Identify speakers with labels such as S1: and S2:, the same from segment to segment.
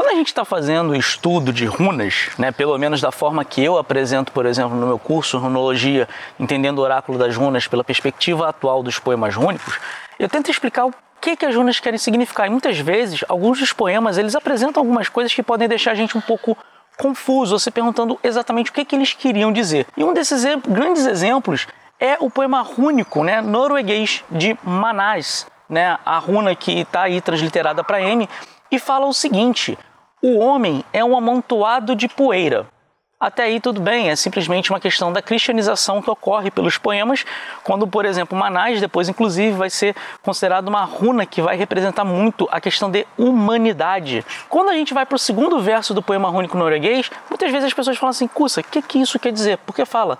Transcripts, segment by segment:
S1: Quando a gente está fazendo o estudo de runas, né, pelo menos da forma que eu apresento, por exemplo, no meu curso Runologia, entendendo o oráculo das runas pela perspectiva atual dos poemas rúnicos, eu tento explicar o que as runas querem significar. E muitas vezes, alguns dos poemas, eles apresentam algumas coisas que podem deixar a gente um pouco confuso, ou se perguntando exatamente o que eles queriam dizer. E um desses grandes exemplos é o poema rúnico, né, norueguês de Manás, né, a runa que está aí transliterada para M, e fala o seguinte: o homem é um amontoado de poeira. Até aí tudo bem, é simplesmente uma questão da cristianização que ocorre pelos poemas, quando, por exemplo, Manás depois, inclusive, vai ser considerado uma runa que vai representar muito a questão de humanidade. Quando a gente vai para o segundo verso do poema rúnico norueguês, muitas vezes as pessoas falam assim: Kusa, o que isso quer dizer? Porque fala: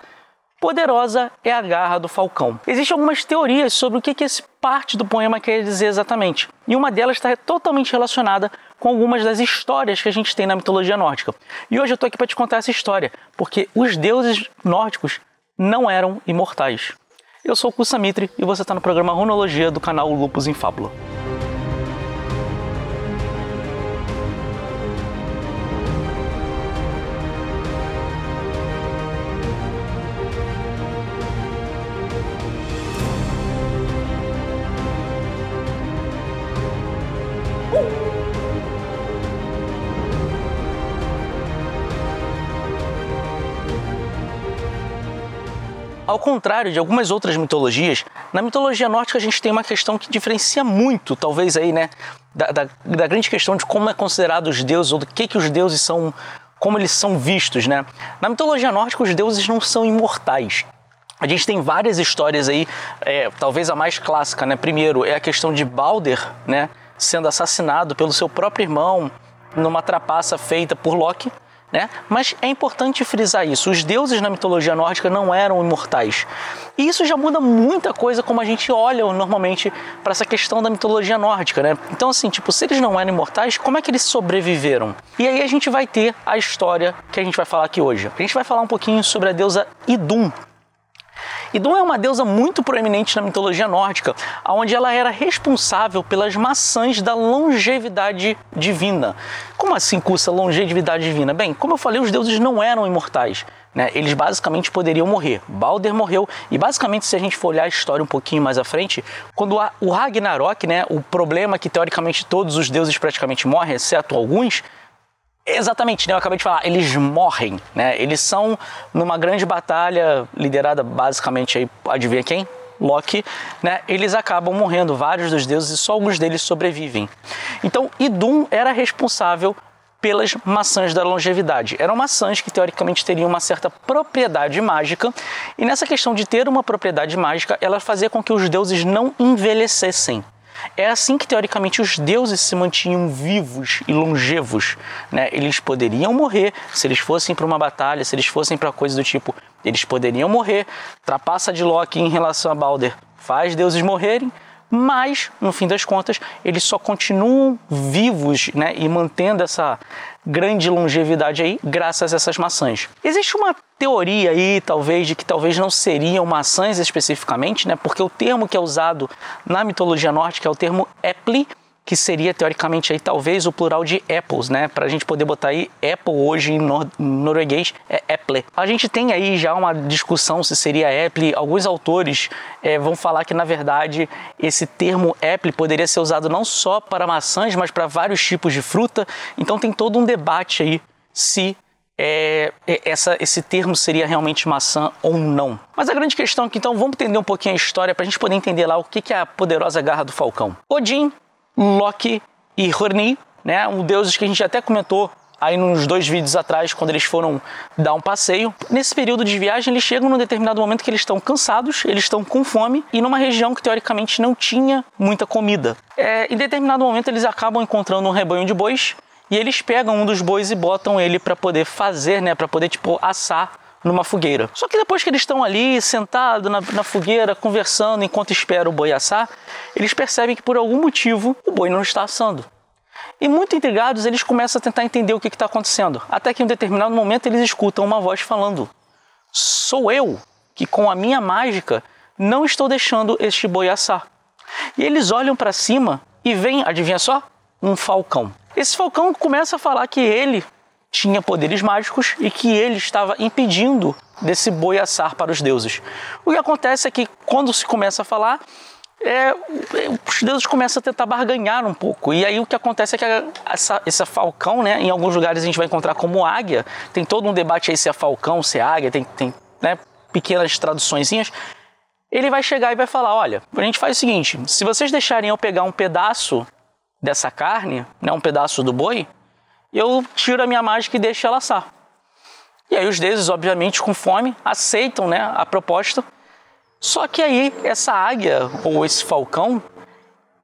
S1: poderosa é a garra do falcão. Existem algumas teorias sobre o que essa parte do poema quer dizer exatamente. E uma delas está totalmente relacionada com algumas das histórias que a gente tem na mitologia nórdica. E hoje eu estou aqui para te contar essa história, porque os deuses nórdicos não eram imortais. Eu sou o Kusa Mitri e você está no programa Runologia do canal Lupus em Fábula. Ao contrário de algumas outras mitologias, na mitologia nórdica a gente tem uma questão que diferencia muito, talvez aí, né, da grande questão de como é considerado os deuses, ou do que os deuses são, como eles são vistos, né? Na mitologia nórdica os deuses não são imortais. A gente tem várias histórias aí, talvez a mais clássica, né? Primeiro é a questão de Balder, né, sendo assassinado pelo seu próprio irmão numa trapaça feita por Loki. Né? Mas é importante frisar isso, os deuses na mitologia nórdica não eram imortais. E isso já muda muita coisa como a gente olha normalmente para essa questão da mitologia nórdica, né? Então assim, tipo, se eles não eram imortais, como é que eles sobreviveram? E aí a gente vai ter a história que a gente vai falar aqui hoje. A gente vai falar um pouquinho sobre a deusa Idun. Idun é uma deusa muito proeminente na mitologia nórdica, onde ela era responsável pelas maçãs da longevidade divina. Como assim, Kusa, longevidade divina? Bem, como eu falei, os deuses não eram imortais, né? Eles basicamente poderiam morrer. Balder morreu e basicamente, se a gente for olhar a história um pouquinho mais à frente, quando o Ragnarok, né, o problema que teoricamente todos os deuses praticamente morrem, exceto alguns, exatamente, né? Eu acabei de falar, eles morrem, né? Eles são numa grande batalha liderada basicamente aí, adivinha quem? Loki, né? Eles acabam morrendo, vários dos deuses, e só alguns deles sobrevivem. Então, Idun era responsável pelas maçãs da longevidade. Eram maçãs que teoricamente teriam uma certa propriedade mágica, e nessa questão de ter uma propriedade mágica, ela fazia com que os deuses não envelhecessem. É assim que, teoricamente, os deuses se mantinham vivos e longevos, né? Eles poderiam morrer se eles fossem para uma batalha, se eles fossem para coisa do tipo, eles poderiam morrer. Trapaça de Loki em relação a Balder faz deuses morrerem, mas, no fim das contas, eles só continuam vivos, né, e mantendo essa grande longevidade aí, graças a essas maçãs. Existe uma teoria aí, talvez, de que talvez não seriam maçãs especificamente, né, porque o termo que é usado na mitologia nórdica é o termo epli, que seria, teoricamente, aí, talvez o plural de apples, né? Para a gente poder botar aí apple hoje em norueguês é eple. A gente tem aí já uma discussão se seria eple. Alguns autores vão falar que, na verdade, esse termo eple poderia ser usado não só para maçãs, mas para vários tipos de fruta. Então tem todo um debate aí se esse termo seria realmente maçã ou não. Mas a grande questão é que, então, vamos entender um pouquinho a história para a gente poder entender lá o que é a poderosa garra do falcão. Odin, Loki e Hörnir, né, deuses que a gente até comentou aí nos 2 vídeos atrás, quando eles foram dar um passeio. Nesse período de viagem, eles chegam num determinado momento que eles estão cansados, eles estão com fome, e numa região que teoricamente não tinha muita comida. Em determinado momento, eles acabam encontrando um rebanho de bois, e eles pegam um dos bois e botam ele para poder fazer, né, para poder, tipo, assar numa fogueira. Só que depois que eles estão ali, sentados na fogueira, conversando, enquanto esperam o boi assar, eles percebem que por algum motivo o boi não está assando. E muito intrigados, eles começam a tentar entender o que está acontecendo. Até que em um determinado momento eles escutam uma voz falando: sou eu que com a minha mágica não estou deixando este boi assar. E eles olham para cima e veem, adivinha só? Um falcão. Esse falcão começa a falar que ele tinha poderes mágicos e que ele estava impedindo desse boi assar para os deuses. O que acontece é que quando se começa a falar, os deuses começam a tentar barganhar um pouco. E aí o que acontece é que esse falcão, né, em alguns lugares a gente vai encontrar como águia. Tem todo um debate aí se é falcão, se é águia, tem né, pequenas traduçõezinhas. Ele vai chegar e vai falar, olha, a gente faz o seguinte, se vocês deixarem eu pegar um pedaço dessa carne, né, um pedaço do boi, eu tiro a minha mágica e deixo ela assar. E aí os deuses, obviamente, com fome, aceitam, né, a proposta. Só que aí essa águia, ou esse falcão,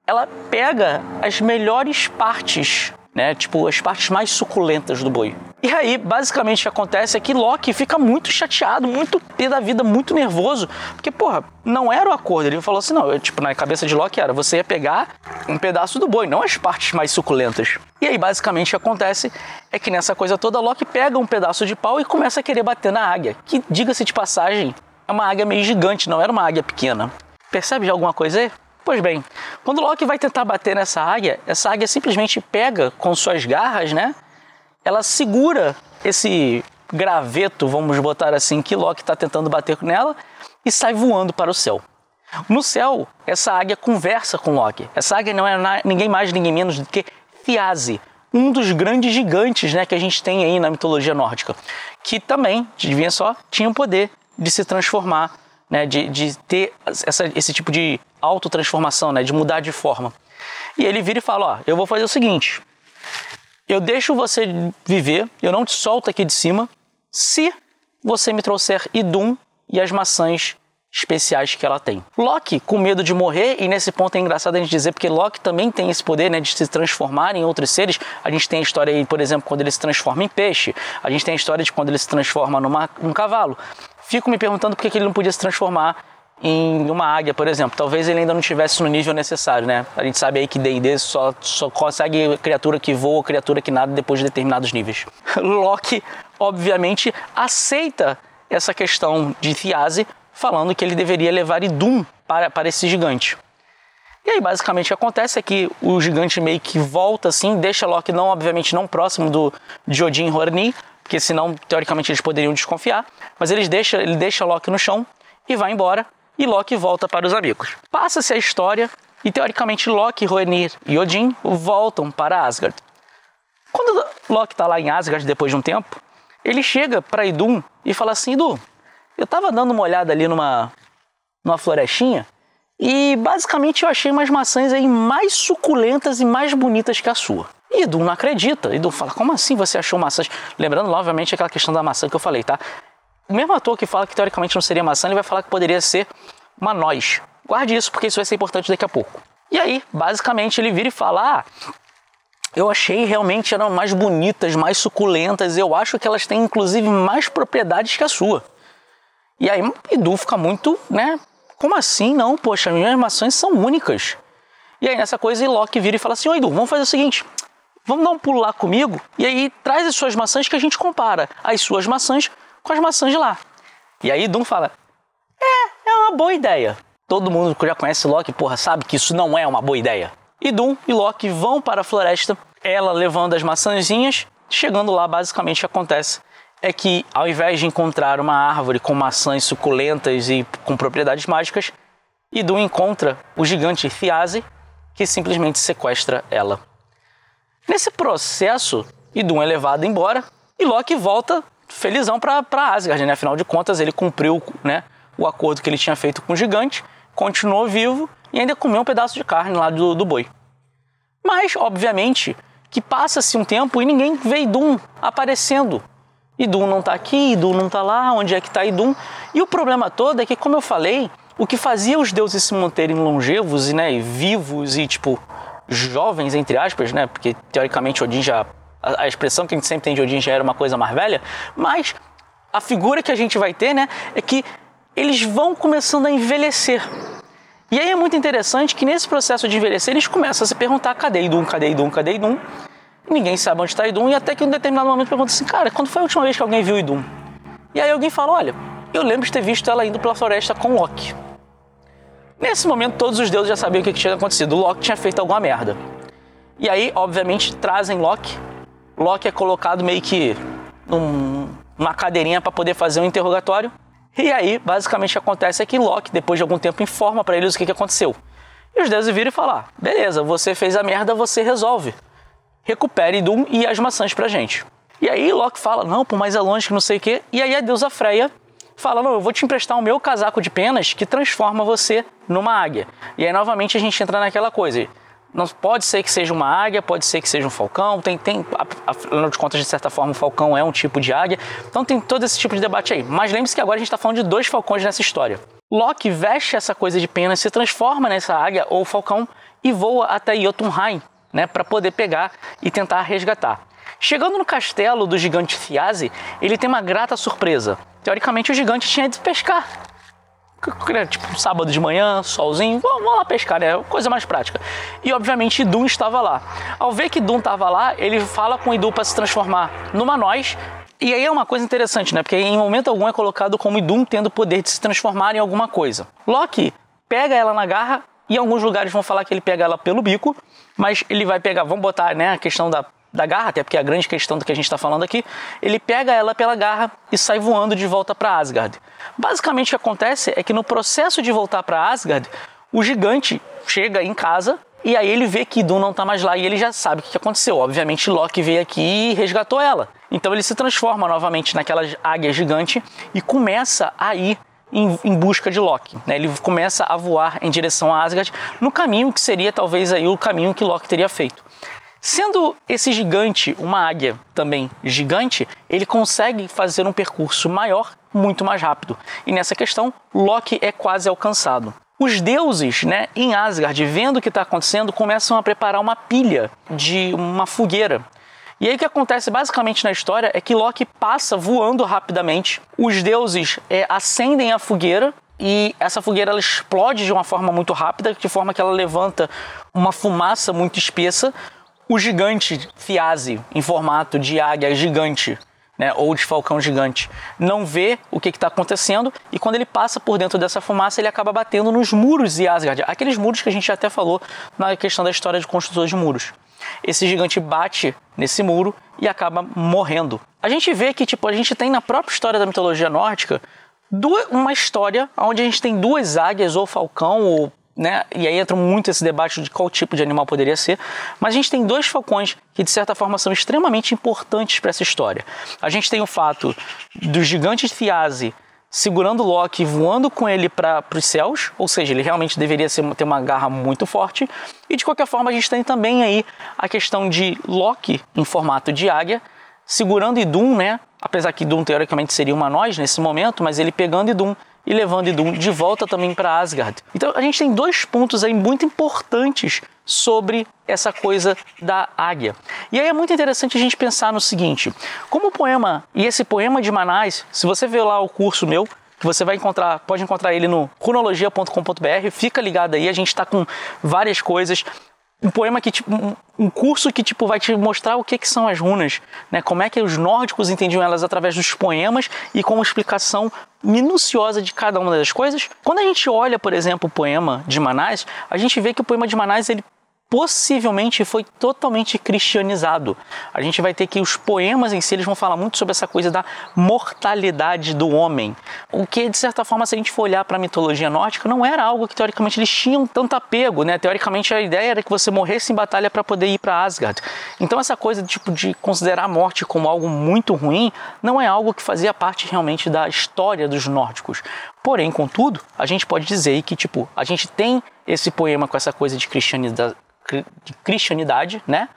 S1: ela pega as melhores partes, né, tipo as partes mais suculentas do boi. E aí, basicamente, o que acontece é que Loki fica muito chateado, muito pé da vida, muito nervoso, porque, porra, não era o acordo. Ele falou assim, não, na cabeça de Loki era, você ia pegar um pedaço do boi, não as partes mais suculentas. E aí, basicamente, o que acontece é que nessa coisa toda, Loki pega um pedaço de pau e começa a querer bater na águia, que, diga-se de passagem, é uma águia meio gigante, não era uma águia pequena. Percebe de alguma coisa aí? Pois bem, quando Loki vai tentar bater nessa águia, essa águia simplesmente pega com suas garras, né? Ela segura esse graveto, vamos botar assim, que Loki está tentando bater nela e sai voando para o céu. No céu, essa águia conversa com Loki. Essa águia não é ninguém mais, ninguém menos do que Thiazi, um dos grandes gigantes, né, que a gente tem aí na mitologia nórdica, que também, adivinha só, tinha o poder de se transformar, né, de ter esse tipo de autotransformação, né, de mudar de forma. E ele vira e fala, ó, eu vou fazer o seguinte, eu deixo você viver, eu não te solto aqui de cima, se você me trouxer Idun e as maçãs especiais que ela tem. Loki, com medo de morrer, e nesse ponto é engraçado a gente dizer, porque Loki também tem esse poder, né, de se transformar em outros seres. A gente tem a história aí, por exemplo, quando ele se transforma em peixe, a gente tem a história de quando ele se transforma num cavalo. Fico me perguntando por que ele não podia se transformar em uma águia, por exemplo. Talvez ele ainda não estivesse no nível necessário, né? A gente sabe aí que D&D só consegue criatura que voa, criatura que nada depois de determinados níveis. Loki, obviamente, aceita essa questão de Thiazi, falando que ele deveria levar Idun para esse gigante. E aí, basicamente, o que acontece é que o gigante meio que volta assim, deixa Loki, obviamente, não próximo de Odin e Horni, porque senão, teoricamente, eles poderiam desconfiar, mas ele deixa Loki no chão e vai embora, e Loki volta para os amigos. Passa-se a história, e teoricamente Loki, Hornir e Odin voltam para Asgard. Quando Loki está lá em Asgard, depois de um tempo, ele chega para Idun e fala assim, Idun, eu estava dando uma olhada ali numa florestinha, e basicamente eu achei umas maçãs aí mais suculentas e mais bonitas que a sua. E Idun não acredita. Idun fala, como assim você achou maçãs? Lembrando, novamente, aquela questão da maçã que eu falei, tá? O mesmo ator que fala que teoricamente não seria maçã, ele vai falar que poderia ser uma noz. Guarde isso, porque isso vai ser importante daqui a pouco. E aí, basicamente, ele vira e fala, eu achei realmente eram mais bonitas, mais suculentas, eu acho que elas têm, inclusive, mais propriedades que a sua. E aí, Idun fica muito, né? Como assim? Não, poxa, as minhas maçãs são únicas. E aí, nessa coisa, Loki vira e fala assim, Idun, vamos fazer o seguinte, vamos dar um pulo lá comigo, e aí traz as suas maçãs que a gente compara as suas maçãs com as maçãs de lá. E aí Idun fala, é uma boa ideia. Todo mundo que já conhece Loki, porra, sabe que isso não é uma boa ideia. Idun e Loki vão para a floresta, ela levando as maçãzinhas, chegando lá, basicamente o que acontece é que ao invés de encontrar uma árvore com maçãs suculentas e com propriedades mágicas, Idun encontra o gigante Thiazi, que simplesmente sequestra ela. Nesse processo, Idun é levado embora e Loki volta felizão para Asgard, né? Afinal de contas, ele cumpriu, né, o acordo que ele tinha feito com o gigante, continuou vivo e ainda comeu um pedaço de carne lá do boi. Mas, obviamente, que passa-se um tempo e ninguém vê Idun aparecendo. Idun não está aqui, Idun não está lá, onde é que está Idun? E o problema todo é que, como eu falei, o que fazia os deuses se manterem longevos, né, e vivos e, tipo, jovens, entre aspas, né, porque, teoricamente, Odin já... A expressão que a gente sempre tem de Odin já era uma coisa mais velha, mas a figura que a gente vai ter, né, é que eles vão começando a envelhecer. E aí é muito interessante que nesse processo de envelhecer eles começam a se perguntar, cadê Idun, cadê Idun, cadê Idun? E ninguém sabe onde está Idun, e até que em um determinado momento pergunta assim, cara, quando foi a última vez que alguém viu Idun? E aí alguém fala, olha, eu lembro de ter visto ela indo pela floresta com Loki. Nesse momento todos os deuses já sabiam o que tinha acontecido, o Loki tinha feito alguma merda. E aí, obviamente, trazem Loki. Loki é colocado meio que numa cadeirinha para poder fazer um interrogatório. E aí, basicamente, o que acontece é que Loki, depois de algum tempo, informa para eles o que aconteceu. E os deuses viram e falam, beleza, você fez a merda, você resolve. Recupere Idun e as maçãs pra gente. E aí Loki fala, não, pô, mas é longe que não sei o quê. E aí a deusa Freya fala, não, eu vou te emprestar o meu casaco de penas que transforma você numa águia. E aí novamente a gente entra naquela coisa. Não pode ser que seja uma águia, pode ser que seja um falcão, afinal de contas, de certa forma, o falcão é um tipo de águia. Então tem todo esse tipo de debate aí. Mas lembre-se que agora a gente está falando de 2 falcões nessa história. Loki veste essa coisa de penas, se transforma nessa águia ou falcão e voa até Jotunheim, né, para poder pegar e tentar resgatar. Chegando no castelo do gigante Thiazi, ele tem uma grata surpresa. Teoricamente, o gigante tinha ido pescar. Tipo, sábado de manhã, solzinho, vamos lá pescar, né? Coisa mais prática. E, obviamente, Idun estava lá. Ao ver que Idun estava lá, ele fala com Idun para se transformar numa noz. E aí é uma coisa interessante, né? Porque em momento algum é colocado como Idun tendo o poder de se transformar em alguma coisa. Loki pega ela na garra, e em alguns lugares vão falar que ele pega ela pelo bico, mas ele vai pegar, vamos botar, né, a questão da garra, até porque é a grande questão do que a gente está falando aqui, ele pega ela pela garra e sai voando de volta para Asgard. Basicamente o que acontece é que no processo de voltar para Asgard, o gigante chega em casa e aí ele vê que Idun não está mais lá e ele já sabe o que aconteceu. Obviamente Loki veio aqui e resgatou ela. Então ele se transforma novamente naquela águia gigante e começa a ir em busca de Loki, né? Ele começa a voar em direção a Asgard no caminho que seria talvez aí o caminho que Loki teria feito. Sendo esse gigante uma águia também gigante, ele consegue fazer um percurso maior, muito mais rápido. E nessa questão, Loki é quase alcançado. Os deuses, né, em Asgard, vendo o que está acontecendo, começam a preparar uma pilha de uma fogueira. E aí o que acontece basicamente na história é que Loki passa voando rapidamente, os deuses acendem a fogueira e essa fogueira ela explode de uma forma muito rápida, de forma que ela levanta uma fumaça muito espessa. O gigante Thiazi, em formato de águia gigante, né, ou de falcão gigante, não vê o que está acontecendo e quando ele passa por dentro dessa fumaça ele acaba batendo nos muros de Asgard, aqueles muros que a gente até falou na questão da história de construtores de muros. Esse gigante bate nesse muro e acaba morrendo. A gente vê que a gente tem na própria história da mitologia nórdica uma história onde a gente tem 2 águias ou falcão, ou, né, e aí entra muito esse debate de qual tipo de animal poderia ser, mas a gente tem 2 falcões que de certa forma são extremamente importantes para essa história. A gente tem o fato do gigante Thiazi segurando Loki, voando com ele para os céus, ou seja, ele realmente deveria ter uma garra muito forte. E de qualquer forma a gente tem também aí a questão de Loki em formato de águia, segurando Idun, né? Apesar que Idun teoricamente seria uma noz nesse momento, mas ele pegando Idun e levando Idun de volta também para Asgard. Então a gente tem 2 pontos aí muito importantes sobre essa coisa da águia. E aí é muito interessante a gente pensar no seguinte, como o poema, e esse poema de Manás, se você ver lá o curso meu, que você vai encontrar, pode encontrar ele no runologia.com.br, fica ligado aí, a gente está com várias coisas. Um poema que um curso que vai te mostrar o que são as runas, né? Como é que os nórdicos entendiam elas através dos poemas e com uma explicação minuciosa de cada uma das coisas. Quando a gente olha, por exemplo, o poema de Manás, a gente vê que o poema de Manás ele possivelmente foi totalmente cristianizado. A gente vai ter que os poemas em si eles vão falar muito sobre essa coisa da mortalidade do homem. O que, de certa forma, se a gente for olhar para a mitologia nórdica, não era algo que, teoricamente, eles tinham tanto apego, né? Teoricamente, a ideia era que você morresse em batalha para poder ir para Asgard. Então, essa coisa de considerar a morte como algo muito ruim não é algo que fazia parte realmente da história dos nórdicos. Porém, contudo, a gente pode dizer que, a gente tem esse poema com essa coisa de cristianidade, né?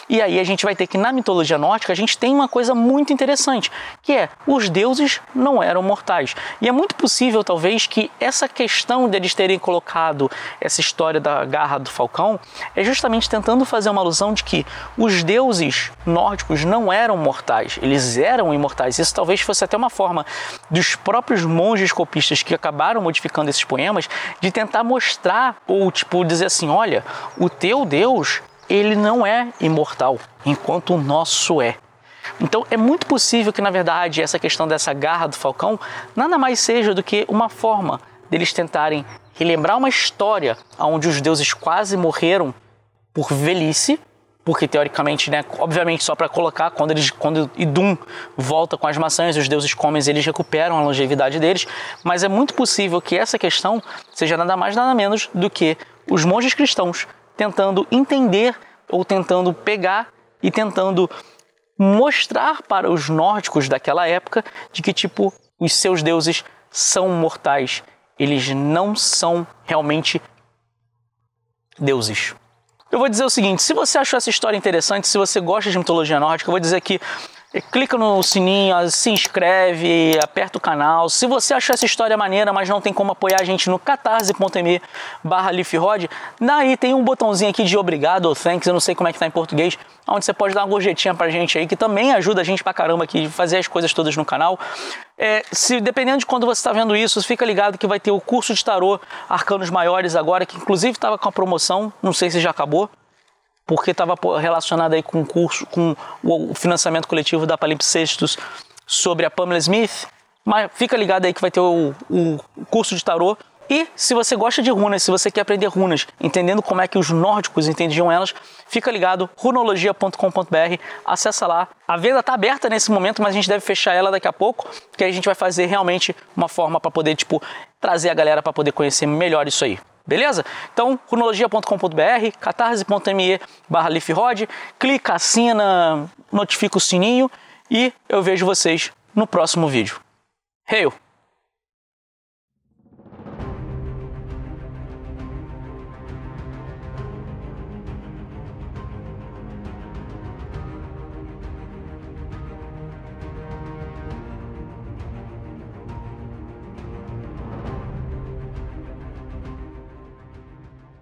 S1: E aí a gente vai ter que na mitologia nórdica a gente tem uma coisa muito interessante, que é os deuses não eram mortais. E é muito possível talvez que essa questão deles terem colocado essa história da garra do falcão é justamente tentando fazer uma alusão de que os deuses nórdicos não eram mortais, eles eram imortais. Isso talvez fosse até uma forma dos próprios monges copistas que acabaram modificando esses poemas de tentar mostrar ou dizer assim, olha, o teu Deus, ele não é imortal, enquanto o nosso é. Então é muito possível que, na verdade, essa questão dessa garra do falcão nada mais seja do que uma forma deles tentarem relembrar uma história onde os deuses quase morreram por velhice, porque teoricamente, né, obviamente só para colocar, quando Idum volta com as maçãs, os deuses comem, eles recuperam a longevidade deles, mas é muito possível que essa questão seja nada mais nada menos do que os monges cristãos tentando entender ou tentando pegar e tentando mostrar para os nórdicos daquela época de que tipo os seus deuses são mortais, eles não são realmente deuses. Eu vou dizer o seguinte, se você achou essa história interessante, se você gosta de mitologia nórdica, eu vou dizer que clica no sininho, se inscreve, aperta o canal. Se você achou essa história maneira, mas não tem como apoiar a gente no catarse.me/LeafRod, daí tem um botãozinho aqui de obrigado ou thanks, eu não sei como é que tá em português, onde você pode dar uma gorjetinha pra gente aí, que também ajuda a gente pra caramba aqui a fazer as coisas todas no canal. Dependendo de quando você está vendo isso, fica ligado que vai ter o curso de tarô Arcanos Maiores agora, que inclusive estava com a promoção, não sei se já acabou, porque estava relacionado aí com o curso, com o financiamento coletivo da Palimpsestos sobre a Pamela Smith. Mas fica ligado aí que vai ter o curso de tarô. E se você gosta de runas, se você quer aprender runas, entendendo como é que os nórdicos entendiam elas, fica ligado, runologia.com.br, acessa lá. A venda está aberta nesse momento, mas a gente deve fechar ela daqui a pouco, porque aí a gente vai fazer realmente uma forma para poder, trazer a galera para poder conhecer melhor isso aí. Beleza? Então, runologia.com.br, catarse.me/LeafRod, clica, assina, notifica o sininho e eu vejo vocês no próximo vídeo. Hail!